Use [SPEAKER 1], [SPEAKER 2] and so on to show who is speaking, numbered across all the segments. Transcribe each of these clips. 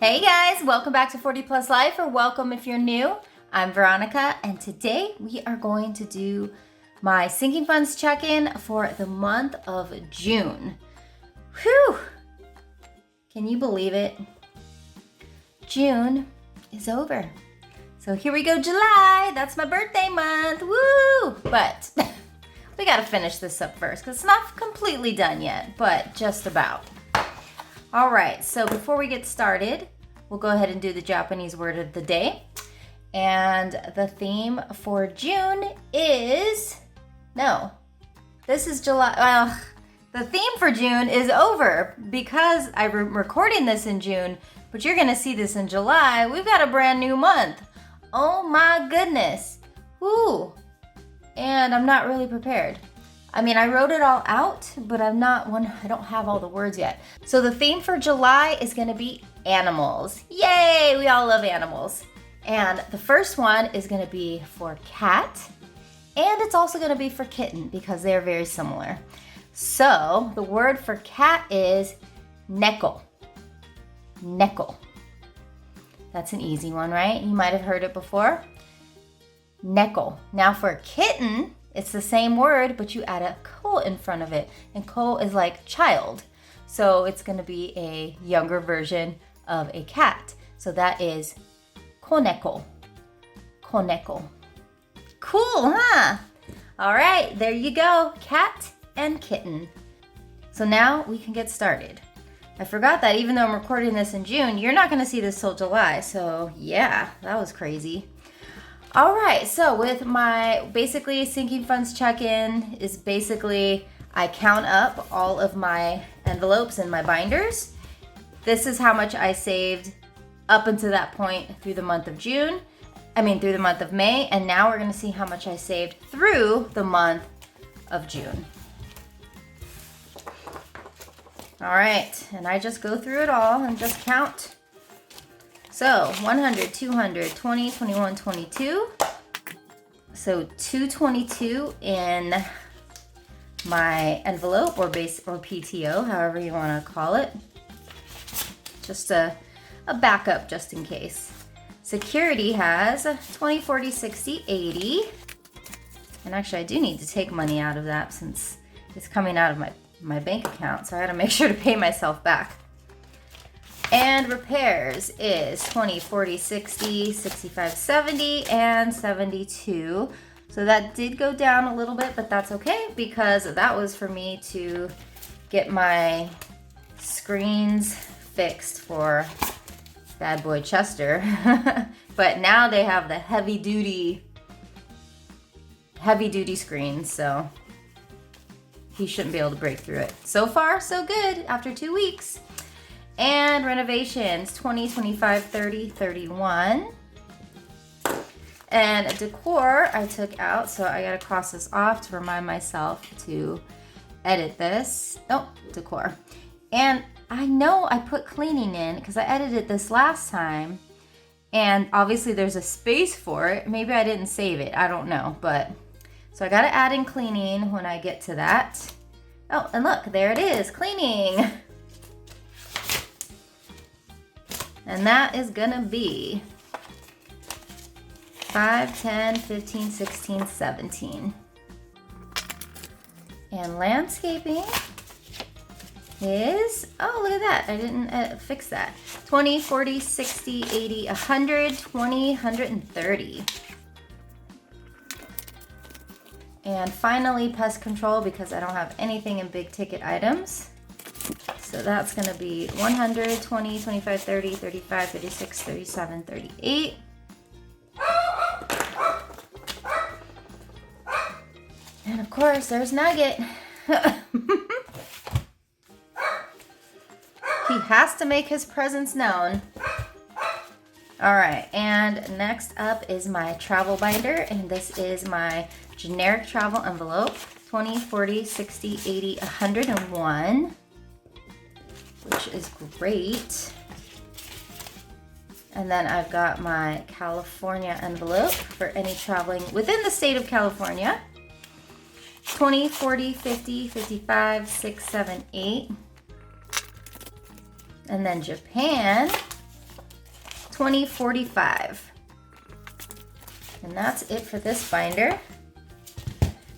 [SPEAKER 1] Hey guys, welcome back to 40 Plus Life, or welcome if you're new. I'm Veronica, and today we are going to do my sinking funds check-in for the month of June. Whew! Can you believe it? June is over. So here we go, July. That's my birthday month. Woo! But we gotta finish this up first because it's not completely done yet, but just about. All right, so before we get started, we'll go ahead and do the Japanese word of the day. And the theme for June is, this is July. Well, the theme for June is over because I'm recording this in June, but you're gonna see this in July. We've got a brand new month. Oh my goodness. Woo. And I'm not really prepared. I mean, I wrote it all out, but I don't have all the words yet. So the theme for July is gonna be animals. Yay, we all love animals. And the first one is gonna be for cat, and it's also gonna be for kitten because they're very similar. So the word for cat is neko. Neko. That's an easy one, right? You might have heard it before. Neko. Now for kitten, it's the same word, but you add a ko in front of it. And ko is like child. So it's gonna be a younger version of a cat. So that is koneko. Koneko. Cool, huh? All right, there you go. Cat and kitten. So now we can get started. I forgot that even though I'm recording this in June, you're not gonna see this till July. So yeah, that was crazy. All right, so with my basically sinking funds check-in is basically I count up all of my envelopes and my binders. This is how much I saved up until that point through the month of through the month of May, and now we're gonna see how much I saved through the month of June. All right, and I just go through it all and just count. So 100, 200, 20, 21, 22. So 222 in my envelope or PTO, however you want to call it. Just a backup just in case. Security has 20, 40, 60, 80. And actually I do need to take money out of that since it's coming out of my bank account. So I gotta make sure to pay myself back. And repairs is 20, 40, 60, 65, 70, and 72. So that did go down a little bit, but that's okay because that was for me to get my screens fixed for bad boy Chester. But now they have the heavy duty screens, so he shouldn't be able to break through it. So far, so good after 2 weeks. And renovations, 20, 25, 30, 31. And decor I took out, so I gotta cross this off to remind myself to edit this. Oh, decor. And I know I put cleaning in because I edited this last time. And obviously there's a space for it. Maybe I didn't save it, I don't know. But so I gotta add in cleaning when I get to that. Oh, and look, there it is, cleaning. And that is gonna be 5, 10, 15, 16, 17. And landscaping is, oh, look at that. I didn't fix that. 20, 40, 60, 80, 100, 20, 130. And finally, pest control, because I don't have anything in big ticket items. So that's gonna be 100, 20, 25, 30, 35, 36, 37, 38. And of course, there's Nugget. He has to make his presence known. All right, and next up is my travel binder, and this is my generic travel envelope, 20, 40, 60, 80, 101. Which is great. And then I've got my California envelope for any traveling within the state of California. 20, 40, 50, 55, 6, 7, 8. And then Japan 2045. And that's it for this binder.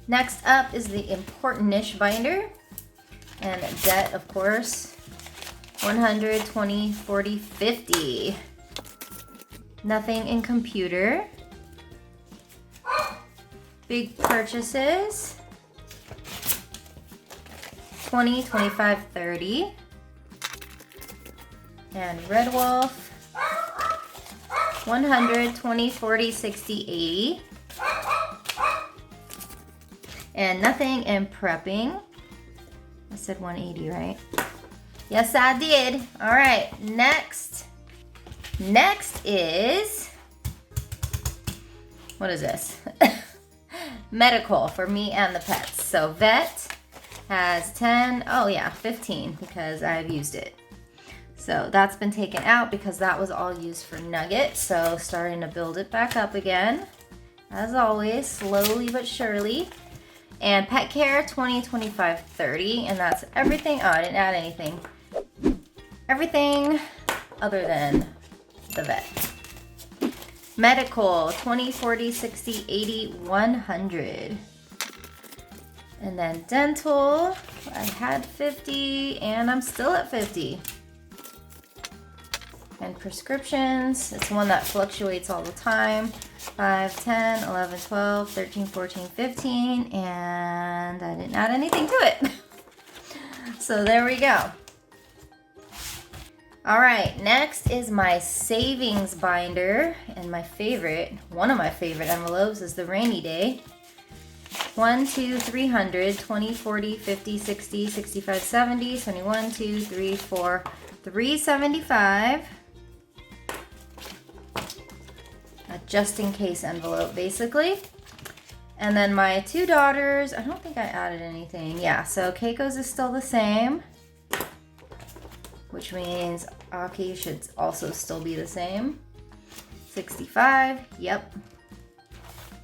[SPEAKER 1] Next up is the important-ish binder. And debt, of course, 100, 20, 40, 50. Nothing in computer. Big purchases. 20, 25, 30. And Red Wolf. 100, 20, 40, 60, 80. And nothing in prepping. I said 180, right? Yes, I did. All right, next is, what is this? Medical for me and the pets. So vet has 10, oh yeah, 15 because I've used it. So that's been taken out because that was all used for Nugget. So starting to build it back up again. As always, slowly but surely. And pet care, 20, 25, 30. And that's everything. Oh, I didn't add anything. Everything other than the vet. Medical, 20, 40, 60, 80, 100. And then dental, I had 50 and I'm still at 50. And prescriptions, it's one that fluctuates all the time. 5, 10, 11, 12, 13, 14, 15, and I didn't add anything to it. So there we go. All right, next is my savings binder, and my favorite, one of my favorite envelopes is the rainy day. 1, 2, 300, 20, 40, 50, 60, 65, 70, 71, 2, 3, 4, 375. A just in case envelope, basically. And then my 2 daughters, I don't think I added anything. Yeah, so Keiko's is still the same, which means Aki should also still be the same. 65, yep.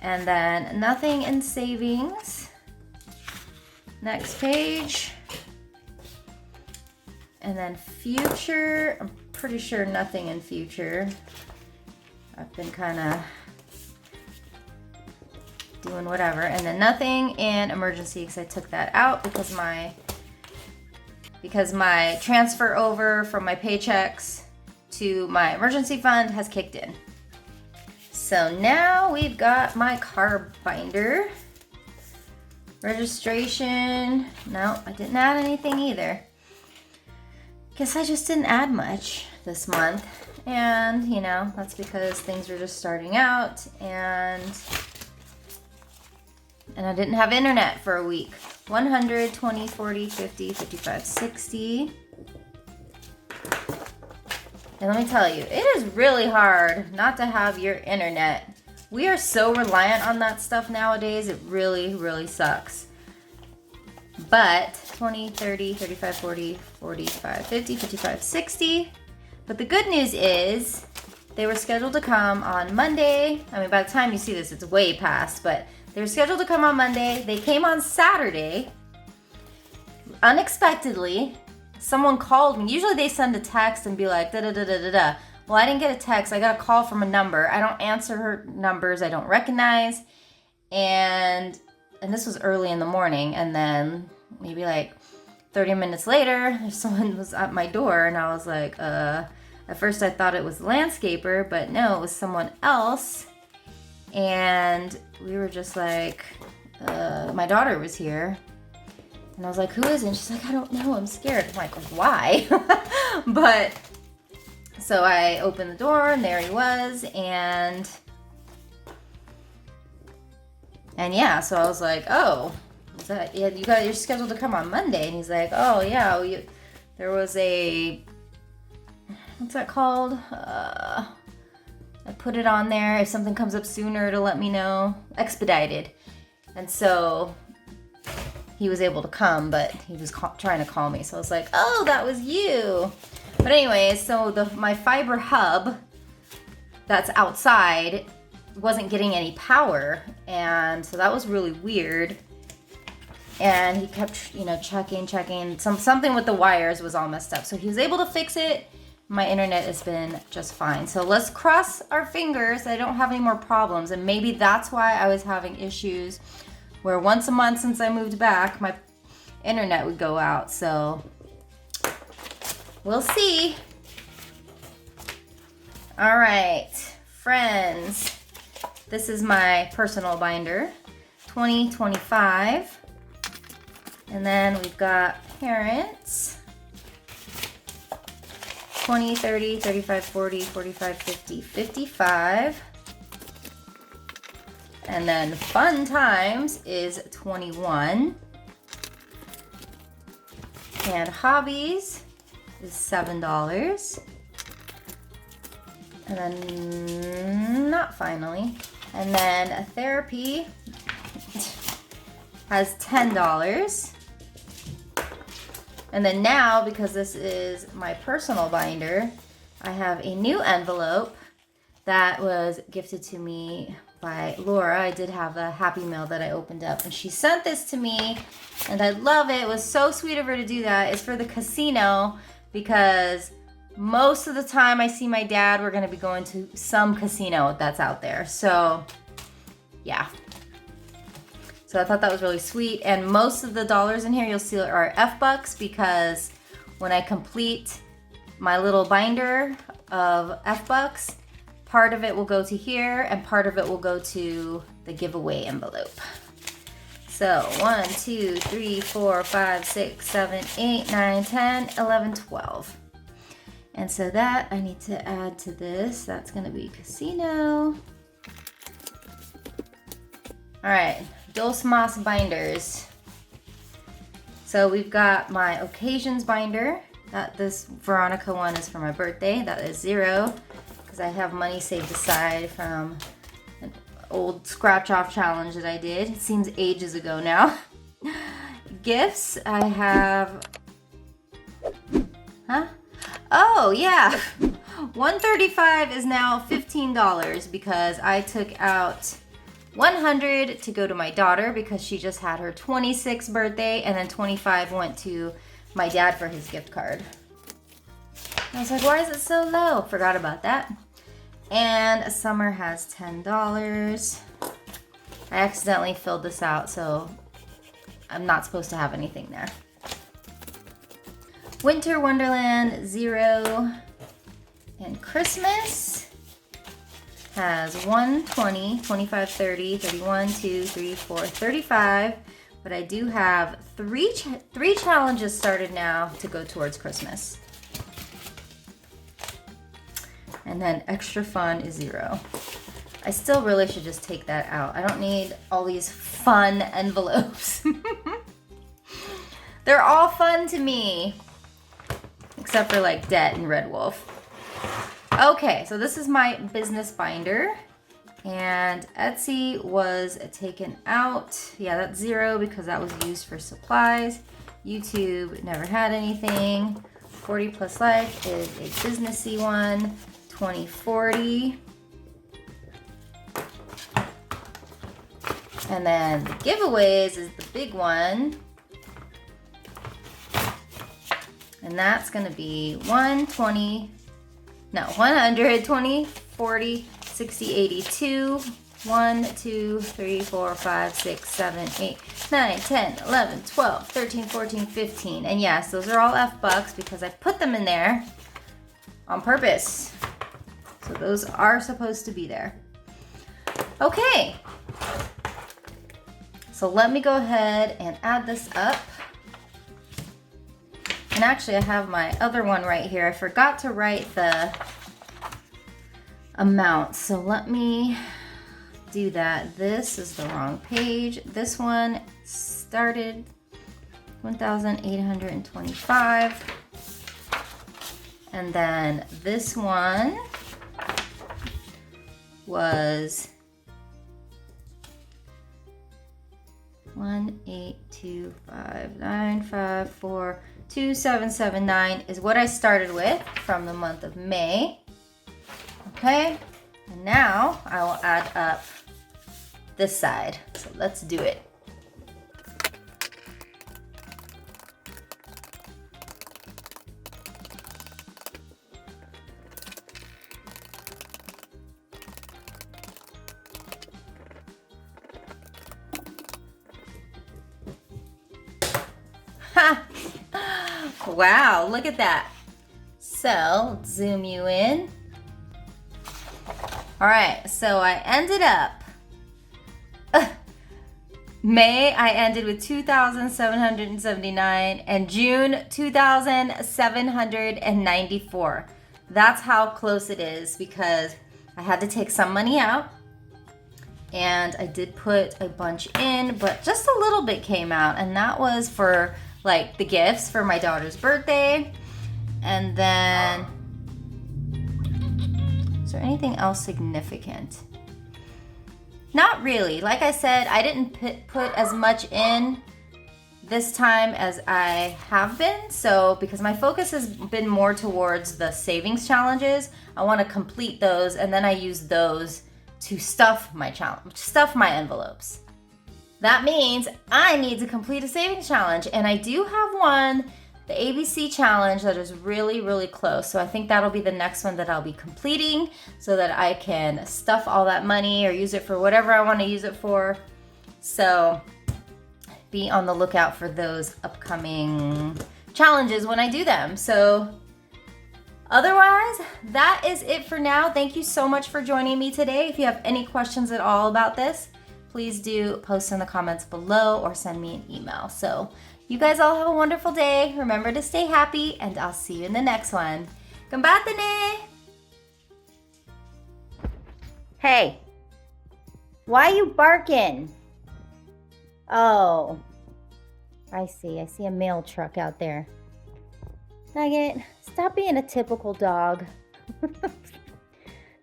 [SPEAKER 1] And then nothing in savings. Next page. And then future, I'm pretty sure nothing in future. I've been kind of doing whatever. And then nothing in emergency because I took that out because my transfer over from my paychecks to my emergency fund has kicked in. So now we've got my car binder. Registration, no, I didn't add anything either. Guess I just didn't add much this month. And, you know, that's because things were just starting out and I didn't have internet for a week. 100, 20, 40, 50, 55, 60. And let me tell you, it is really hard not to have your internet. We are so reliant on that stuff nowadays, it really, really sucks. But 20, 30, 35, 40, 45, 50, 55, 60. But the good news is they were scheduled to come on Monday. I mean, by the time you see this, it's way past, but they were scheduled to come on Monday. They came on Saturday. Unexpectedly, someone called me. Usually they send a text and be like, da da da da da da. Well, I didn't get a text. I got a call from a number. I don't answer her numbers I don't recognize. And this was early in the morning. And then maybe like 30 minutes later, someone was at my door and I was like, at first I thought it was the landscaper, but no, it was someone else. And we were just like, my daughter was here. And I was like, who is it? And she's like, I don't know, I'm scared. I'm like, why? But, so I opened the door and there he was. And yeah, so I was like, oh, is that, yeah, you're scheduled to come on Monday. And he's like, oh yeah, there was a, what's that called? I put it on there. If something comes up sooner to let me know. Expedited. And so he was able to come, but he was trying to call me. So I was like, oh, that was you. But anyways, so my fiber hub that's outside wasn't getting any power. And so that was really weird. And he kept, checking. Something with the wires was all messed up. So he was able to fix it. my internet has been just fine. So let's cross our fingers that I don't have any more problems. And maybe that's why I was having issues where once a month since I moved back, my internet would go out. So we'll see. All right, friends. This is my personal binder, 2025. And then we've got parents, 20, 30, 35, 40, 45, 50, 55. And then fun times is 21. And hobbies is $7. And then, not finally. And then therapy has $10. And then now, because this is my personal binder, I have a new envelope that was gifted to me by Laura. I did have a Happy Mail that I opened up, and she sent this to me, and I love it. It was so sweet of her to do that. It's for the casino, because most of the time I see my dad, we're gonna be going to some casino that's out there. So yeah. So I thought that was really sweet. And most of the dollars in here you'll see are F-Bucks, because when I complete my little binder of F-Bucks, part of it will go to here and part of it will go to the giveaway envelope. So 1, 2, 3, 4, 5, 6, 7, 8, 9, 10, 11, 12. And so that I need to add to this. That's gonna be casino. All right, Dos Mas binders. So we've got my occasions binder. This Veronica one is for my birthday. That is $0, because I have money saved aside from an old scratch off challenge that I did. It seems ages ago now. Gifts, I have, oh yeah, 135 is now $15, because I took out 100 to go to my daughter because she just had her 26th birthday, and then 25 went to my dad for his gift card. I was like, why is it so low? Forgot about that. And Summer has $10. I accidentally filled this out, so I'm not supposed to have anything there. Winter Wonderland, $0. And Christmas has 1, 20, 25, 30, 31, 2, 3, 4, 35. But I do have three challenges started now to go towards Christmas. And then extra fun is $0. I still really should just take that out. I don't need all these fun envelopes. They're all fun to me, except for like Debt and Red Wolf. Okay, so this is my business binder, and Etsy was taken out. Yeah, that's $0 because that was used for supplies. YouTube never had anything. 40 Plus Life is a businessy one. 2040. And then the giveaways is the big one. And that's gonna be 120, 120, 40, 60, 82, 1, 2, 3, 4, 5, 6, 7, 8, 9, 10, 11, 12, 13, 14, 15. And yes, those are all F-Bucks because I put them in there on purpose. So those are supposed to be there. Okay. So let me go ahead and add this up. And actually I have my other one right here. I forgot to write the amount. So let me do that. This is the wrong page. This one started 1,825. And then this one was 1,825,954,2779 is what I started with from the month of May. Okay, and now I will add up this side. So let's do it. Wow, look at that. So, let's zoom you in. All right, so I ended up, May, I ended with 2,779, and June, 2,794. That's how close it is because I had to take some money out, and I did put a bunch in, but just a little bit came out, and that was for like the gifts for my daughter's birthday. And then, is there anything else significant? Not really. Like I said, I didn't put as much in this time as I have been. So because my focus has been more towards the savings challenges, I want to complete those, and then I use those to stuff my envelopes. That means I need to complete a savings challenge, and I do have one, the ABC challenge, that is really, really close. So I think that'll be the next one that I'll be completing so that I can stuff all that money or use it for whatever I want to use it for. So be on the lookout for those upcoming challenges when I do them. So otherwise, that is it for now. Thank you so much for joining me today. If you have any questions at all about this, please do post in the comments below or send me an email. So you guys all have a wonderful day. Remember to stay happy, and I'll see you in the next one. Combatene! Hey, why are you barking? Oh, I see a mail truck out there. Nugget, stop being a typical dog.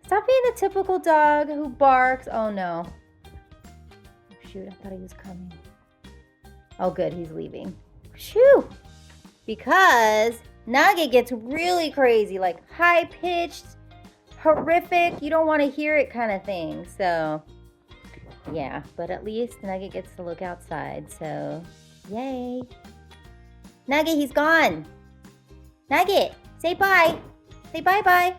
[SPEAKER 1] Stop being a typical dog who barks. Oh no. Oh, shoot, I thought he was coming. Oh good, he's leaving. Shoo! Because Nugget gets really crazy, like high-pitched, horrific, you don't want to hear it kind of thing. So, yeah, but at least Nugget gets to look outside, so yay. Nugget, he's gone. Nugget, say bye. Say bye-bye.